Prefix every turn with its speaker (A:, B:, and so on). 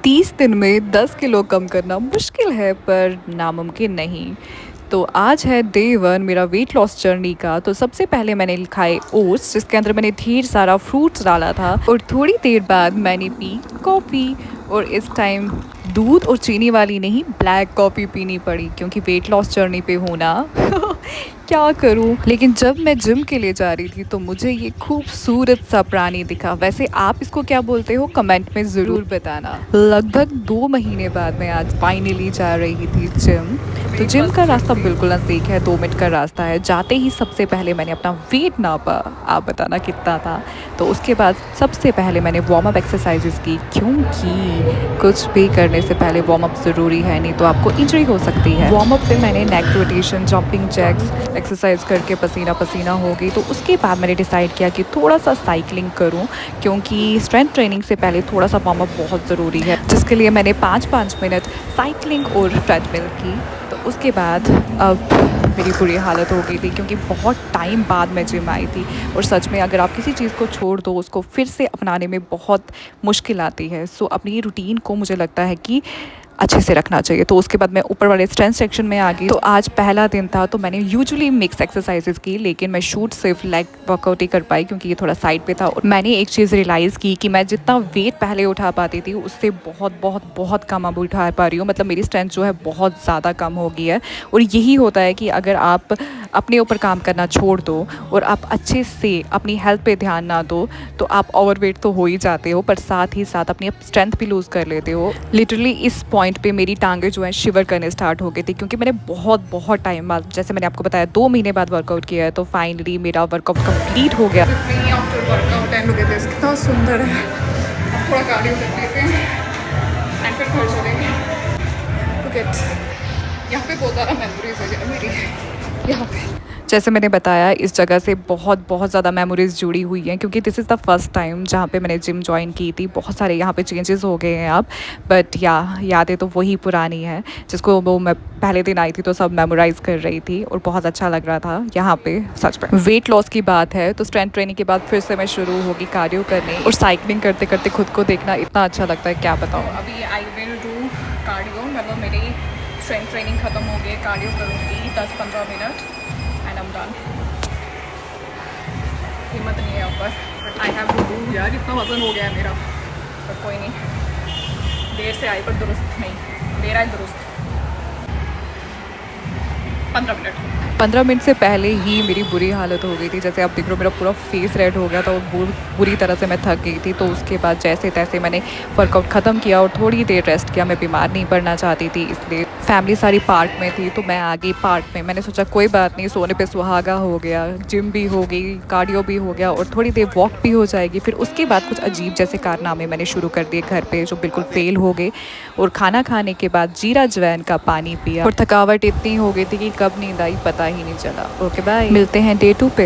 A: 30 दिन में 10 किलो कम करना मुश्किल है पर नामुमकिन नहीं। तो आज है डे 1 मेरा वेट लॉस जर्नी का। तो सबसे पहले मैंने खाए ओट्स जिसके अंदर मैंने ढेर सारा फ्रूट्स डाला था और थोड़ी देर बाद मैंने पी कॉफ़ी। और इस टाइम दूध और चीनी वाली नहीं, ब्लैक कॉफ़ी पीनी पड़ी क्योंकि वेट लॉस जर्नी पे हूँ ना। क्या करूं। लेकिन जब मैं जिम के लिए जा रही थी तो मुझे ये खूबसूरत सा प्राणी दिखा। वैसे आप इसको क्या बोलते हो कमेंट में ज़रूर बताना। लगभग 2 महीने बाद मैं आज फाइनली जा रही थी जिम। तो जिम का रास्ता बिल्कुल नज़दीक है, 2 मिनट का रास्ता है। जाते ही सबसे पहले मैंने अपना वेट नापा, आप बताना कितना था। तो उसके बाद सबसे पहले मैंने वार्म अप एक्सरसाइजेस की क्योंकि कुछ भी करने से पहले वार्म अप ज़रूरी है, नहीं तो आपको इंजरी हो सकती है। वार्म अप पे मैंने neck rotation, jumping jacks exercise करके पसीना पसीना हो गई। तो उसके बाद मैंने डिसाइड किया कि थोड़ा सा साइकिलिंग करूं क्योंकि स्ट्रेंथ ट्रेनिंग से पहले थोड़ा सा वार्म अप बहुत ज़रूरी है, जिसके लिए मैंने 5-5 मिनट साइकिलिंग और ट्रेडमिल की। तो उसके बाद अब मेरी बुरी हालत हो गई थी क्योंकि बहुत टाइम बाद मैं जिम आई थी। और सच में अगर आप किसी चीज़ को छोड़ दो उसको फिर से अपनाने में बहुत मुश्किल आती है। सो अपनी रूटीन को मुझे लगता है कि अच्छे से रखना चाहिए। तो उसके बाद मैं ऊपर वाले स्ट्रेंथ सेक्शन में आ गई। तो आज पहला दिन था तो मैंने यूजुअली मिक्स एक्सरसाइजेस की, लेकिन मैं शूट सिर्फ लेग वर्कआउट ही कर पाई क्योंकि ये थोड़ा साइड पे था। और मैंने एक चीज़ रियलाइज़ की कि मैं जितना वेट पहले उठा पाती थी उससे बहुत बहुत बहुत कम अब उठा पा रही हूँ। मतलब मेरी स्ट्रेंथ जो है बहुत ज़्यादा कम हो गई है। और यही होता है कि अगर आप अपने ऊपर काम करना छोड़ दो और आप अच्छे से अपनी हेल्थ पे ध्यान ना दो तो आप ओवरवेट तो हो ही जाते हो, पर साथ ही साथ अपनी स्ट्रेंथ भी लूज़ कर लेते हो। लिटरली इस पॉइंट पे मेरी टांगें जो हैं शिवर करने स्टार्ट हो गई थी क्योंकि मैंने बहुत बहुत टाइम बाद, जैसे मैंने आपको बताया, 2 महीने बाद वर्कआउट किया है। तो फाइनली मेरा वर्कआउट कंप्लीट हो गया। कितना सुंदर है। थोड़ा कार्डियो कर लेते हैं एंड फिर घर चलेंगे। यहाँ पे बहुत ज़्यादा मेमोरीज है मेरी। यहाँ पे जैसे मैंने बताया इस जगह से बहुत बहुत ज़्यादा मेमोरीज़ जुड़ी हुई हैं क्योंकि this is the first time जहाँ पे मैंने जिम ज्वाइन की थी। बहुत सारे यहाँ पे चेंजेस हो गए हैं अब, बट यादें तो वही पुरानी हैं जिसको वो मैं पहले दिन आई थी तो सब मेमोराइज़ कर रही थी और बहुत अच्छा लग रहा था यहाँ पे। सच में वेट लॉस की बात है तो स्ट्रेंथ ट्रेनिंग के बाद फिर से मैं शुरू होगी कार्डियो करने और साइकिलिंग करते करते खुद को देखना इतना अच्छा लगता है, क्या बताऊँ। अभी आई विल डू कार्डियो, मतलब मेरी स्ट्रेंथ ट्रेनिंग ख़त्म हो गई, कार्डियो करूँगी 10-15 minute and I am done. हिम्मत नहीं है ऊपर, but I have to do. यार इतना वजन हो गया है मेरा, पर कोई नहीं, देर से आई पर दुरुस्त नहीं, देर आई दुरुस्त। 15 मिनट से पहले ही मेरी बुरी हालत हो गई थी। जैसे आप देख रहे हो मेरा पूरा फेस रेड हो गया था और बुरी तरह से मैं थक गई थी। तो उसके बाद जैसे तैसे मैंने वर्कआउट ख़त्म किया और थोड़ी देर रेस्ट किया। मैं बीमार नहीं पड़ना चाहती थी, इसलिए फैमिली सारी पार्क में थी तो मैं आ गई पार्क में। मैंने सोचा कोई बात नहीं, सोने पे सुहागा हो गया, जिम भी हो गई, कार्डियो भी हो गया और थोड़ी देर वॉक भी हो जाएगी। फिर उसके बाद कुछ अजीब जैसे कारनामे मैंने शुरू कर दिए घर पे जो बिल्कुल फेल हो गए। और खाना खाने के बाद जीरा अजवाइन का पानी पिया और थकावट इतनी हो गई थी कि कब नींद आई पता ही नहीं चला। ओके बाय, मिलते हैं डे 2 पे।